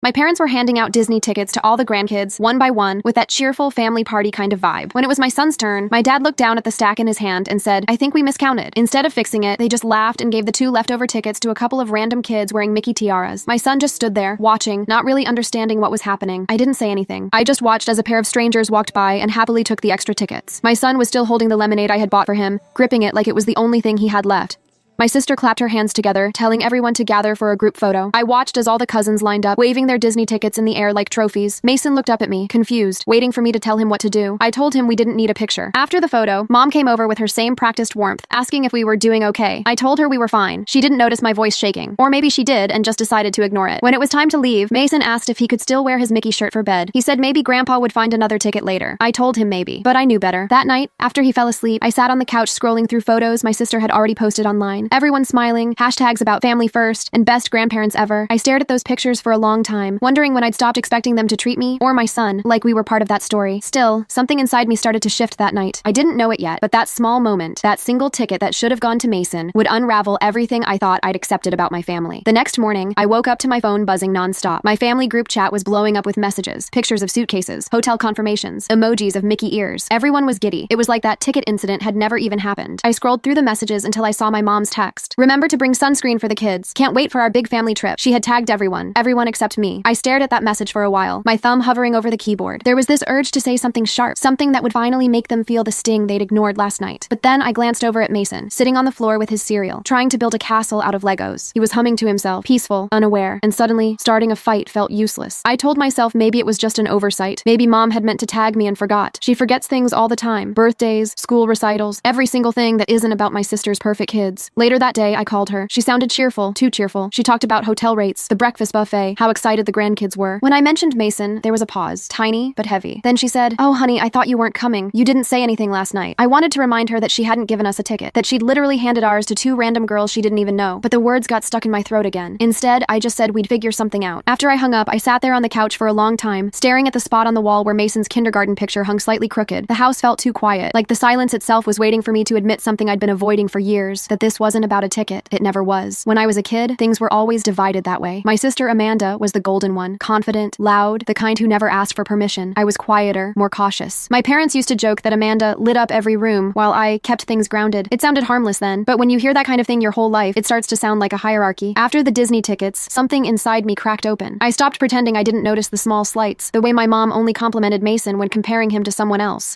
My parents were handing out Disney tickets to all the grandkids, one by one, with that cheerful family party kind of vibe. When it was my son's turn, my dad looked down at the stack in his hand and said, "I think we miscounted." Instead of fixing it, they just laughed and gave the 2 leftover tickets to a couple of random kids wearing Mickey tiaras. My son just stood there, watching, not really understanding what was happening. I didn't say anything. I just watched as a pair of strangers walked by and happily took the extra tickets. My son was still holding the lemonade I had bought for him, gripping it like it was the only thing he had left. My sister clapped her hands together, telling everyone to gather for a group photo. I watched as all the cousins lined up, waving their Disney tickets in the air like trophies. Mason looked up at me, confused, waiting for me to tell him what to do. I told him we didn't need a picture. After the photo, Mom came over with her same practiced warmth, asking if we were doing okay. I told her we were fine. She didn't notice my voice shaking. Or maybe she did and just decided to ignore it. When it was time to leave, Mason asked if he could still wear his Mickey shirt for bed. He said maybe Grandpa would find another ticket later. I told him maybe, but I knew better. That night, after he fell asleep, I sat on the couch scrolling through photos my sister had already posted online. Everyone smiling, hashtags about family first, and best grandparents ever. I stared at those pictures for a long time, wondering when I'd stopped expecting them to treat me, or my son, like we were part of that story. Still, something inside me started to shift that night. I didn't know it yet, but that small moment, that single ticket that should have gone to Mason, would unravel everything I thought I'd accepted about my family. The next morning, I woke up to my phone buzzing nonstop. My family group chat was blowing up with messages, pictures of suitcases, hotel confirmations, emojis of Mickey ears. Everyone was giddy. It was like that ticket incident had never even happened. I scrolled through the messages until I saw my mom's text. "Remember to bring sunscreen for the kids. Can't wait for our big family trip." She had tagged everyone except me. I stared at that message for a while, my thumb hovering over the keyboard. There was this urge to say something sharp, something that would finally make them feel the sting they'd ignored last night. But then I glanced over at Mason, sitting on the floor with his cereal, trying to build a castle out of Legos. He was humming to himself, peaceful, unaware, and suddenly, starting a fight felt useless. I told myself maybe it was just an oversight. Maybe Mom had meant to tag me and forgot. She forgets things all the time. Birthdays, school recitals, every single thing that isn't about my sister's perfect kids. Later that day, I called her. She sounded cheerful, too cheerful. She talked about hotel rates, the breakfast buffet, how excited the grandkids were. When I mentioned Mason, there was a pause, tiny but heavy. Then she said, "Oh honey, I thought you weren't coming. You didn't say anything last night." I wanted to remind her that she hadn't given us a ticket, that she'd literally handed ours to 2 random girls she didn't even know, but the words got stuck in my throat again. Instead, I just said we'd figure something out. After I hung up, I sat there on the couch for a long time, staring at the spot on the wall where Mason's kindergarten picture hung slightly crooked. The house felt too quiet, like the silence itself was waiting for me to admit something I'd been avoiding for years, that this wasn't about a ticket. It never was. When I was a kid, things were always divided that way. My sister Amanda was the golden one, confident, loud, the kind who never asked for permission. I was quieter, more cautious. My parents used to joke that Amanda lit up every room while I kept things grounded. It sounded harmless then, but when you hear that kind of thing your whole life, it starts to sound like a hierarchy. After the Disney tickets, something inside me cracked open. I stopped pretending I didn't notice the small slights, the way my mom only complimented Mason when comparing him to someone else.